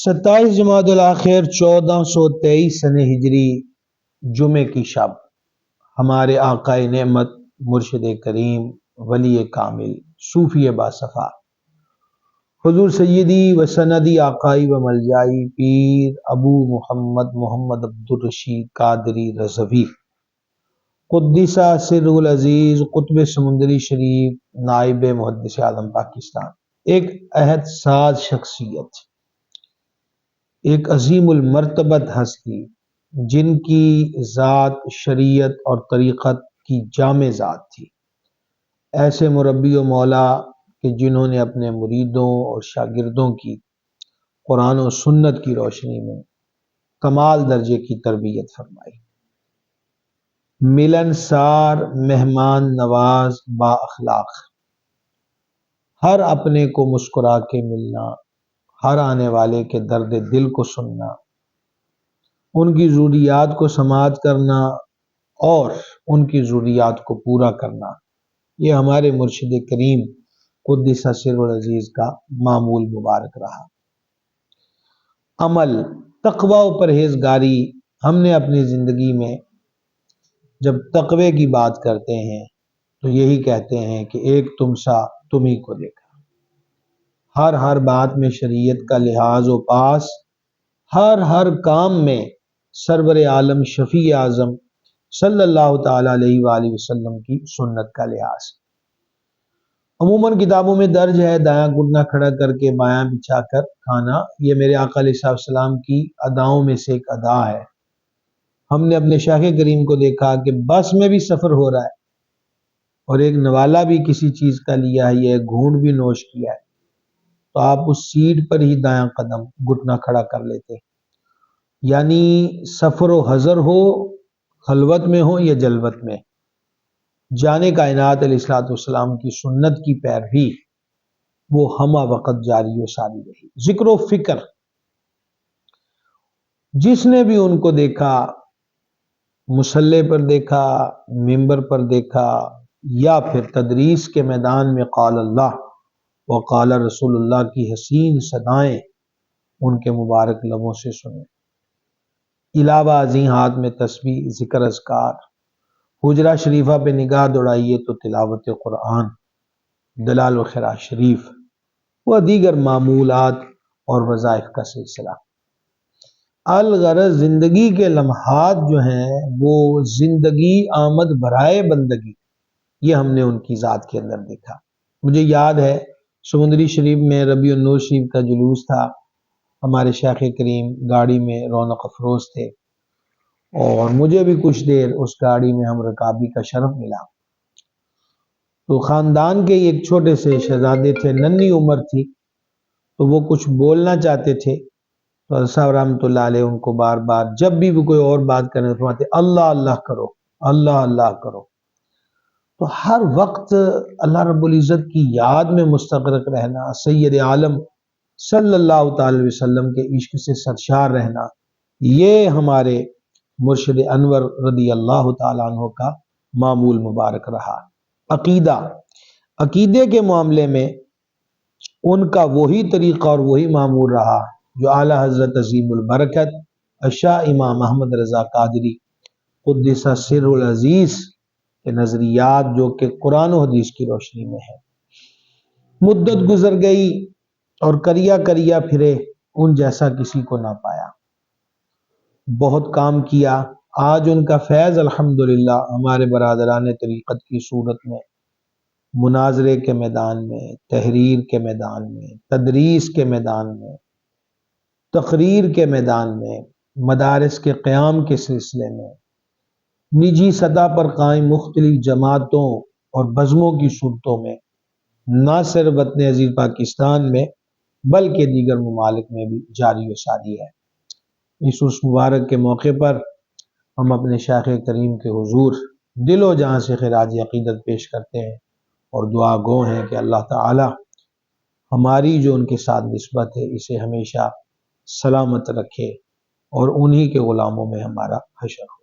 27 جمادی الاخر 1423 سن ہجری جمعے کی شب ہمارے آقائے نعمت مرشد کریم ولی کامل صوفی باصفا حضور سیدی و سندی آقائی و ملجائی پیر ابو محمد عبدالرشید قادری رضوی قدسہ سر العزیز قطب سمندری شریف نائب محدث اعظم پاکستان، ایک عہد ساز شخصیت، ایک عظیم المرتبت ہستی جن کی ذات شریعت اور طریقت کی جامع ذات تھی، ایسے مربی و مولا کہ جنہوں نے اپنے مریدوں اور شاگردوں کی قرآن و سنت کی روشنی میں کمال درجے کی تربیت فرمائی، ملنسار، مہمان نواز، با اخلاق، ہر اپنے کو مسکرا کے ملنا، ہر آنے والے کے درد دل کو سننا، ان کی ضروریات کو سماعت کرنا اور ان کی ضروریات کو پورا کرنا، یہ ہمارے مرشد کریم قدس سر العزیز کا معمول مبارک رہا۔ عمل، تقوی و پرہیزگاری، ہم نے اپنی زندگی میں جب تقوی کی بات کرتے ہیں تو یہی کہتے ہیں کہ ایک تم سا تمہیں کو دیکھا، ہر بات میں شریعت کا لحاظ و پاس، ہر کام میں سرور عالم شفیع اعظم صلی اللہ تعالی علیہ وآلہ وسلم کی سنت کا لحاظ۔ عموماً کتابوں میں درج ہے دایاں گھٹنا کھڑا کر کے بایاں بچھا کر کھانا، یہ میرے آقا علیہ السلام کی اداؤں میں سے ایک ادا ہے۔ ہم نے اپنے شیخ کریم کو دیکھا کہ بس میں بھی سفر ہو رہا ہے اور ایک نوالا بھی کسی چیز کا لیا ہے، یہ گھونٹ بھی نوش کیا ہے، تو آپ اس سیٹ پر ہی دایاں قدم گھٹنا کھڑا کر لیتے، یعنی سفر و حضر ہو، خلوت میں ہو یا جلوت میں، جانے کائنات علیہ السلام کی سنت کی پیروی وہ ہمہ وقت جاری و ساری رہی۔ ذکر و فکر، جس نے بھی ان کو دیکھا، مصلی پر دیکھا، ممبر پر دیکھا، یا پھر تدریس کے میدان میں قال اللہ وقال رسول اللہ کی حسین صدائیں ان کے مبارک لبوں سے سنے، علاوہ ازیں ہاتھ میں تسبیح، ذکر اذکار، حجرہ شریفہ پہ نگاہ دوڑائیے تو تلاوت قرآن، دلال و خیرات شریف و دیگر معمولات اور وظائف کا سلسلہ۔ الغرض زندگی کے لمحات جو ہیں وہ زندگی آمد برائے بندگی، یہ ہم نے ان کی ذات کے اندر دیکھا۔ مجھے یاد ہے سمندری شریف میں ربیع النور شریف کا جلوس تھا، ہمارے شیخ کریم گاڑی میں رونق افروز تھے اور مجھے بھی کچھ دیر اس گاڑی میں ہم رکابی کا شرف ملا، تو خاندان کے ایک چھوٹے سے شہزادے تھے، ننھی عمر تھی، تو وہ کچھ بولنا چاہتے تھے، تو صاحب رحمۃ اللہ علیہ ان کو بار بار جب بھی وہ کوئی اور بات کرنے فرماتے اللہ اللہ کرو، اللہ اللہ کرو، تو ہر وقت اللہ رب العزت کی یاد میں مستغرق رہنا، سید عالم صلی اللہ تعالی وسلم کے عشق سے سرشار رہنا، یہ ہمارے مرشد انور رضی اللہ تعالیٰ عنہ کا معمول مبارک رہا۔ عقیدے کے معاملے میں ان کا وہی طریقہ اور وہی معمول رہا جو اعلیٰ حضرت عظیم البرکت شاہ امام احمد رضا قادری قدس سر العزیز کے نظریات جو کہ قرآن و حدیث کی روشنی میں ہے۔ مدت گزر گئی اور کریا پھرے، ان جیسا کسی کو نہ پایا، بہت کام کیا، آج ان کا فیض الحمدللہ ہمارے برادران طریقت کی صورت میں مناظرے کے میدان میں، تحریر کے میدان میں، تدریس کے میدان میں، تقریر کے میدان میں، مدارس کے قیام کے سلسلے میں، نجی سطح پر قائم مختلف جماعتوں اور بزموں کی صورتوں میں، نہ صرف وطن عزیز پاکستان میں بلکہ دیگر ممالک میں بھی جاری و ساری ہے۔ اس مبارک کے موقع پر ہم اپنے شیخ کریم کے حضور دل و جان سے خراج عقیدت پیش کرتے ہیں اور دعا گو ہیں کہ اللہ تعالی ہماری جو ان کے ساتھ نسبت ہے اسے ہمیشہ سلامت رکھے اور انہی کے غلاموں میں ہمارا حشر ہو۔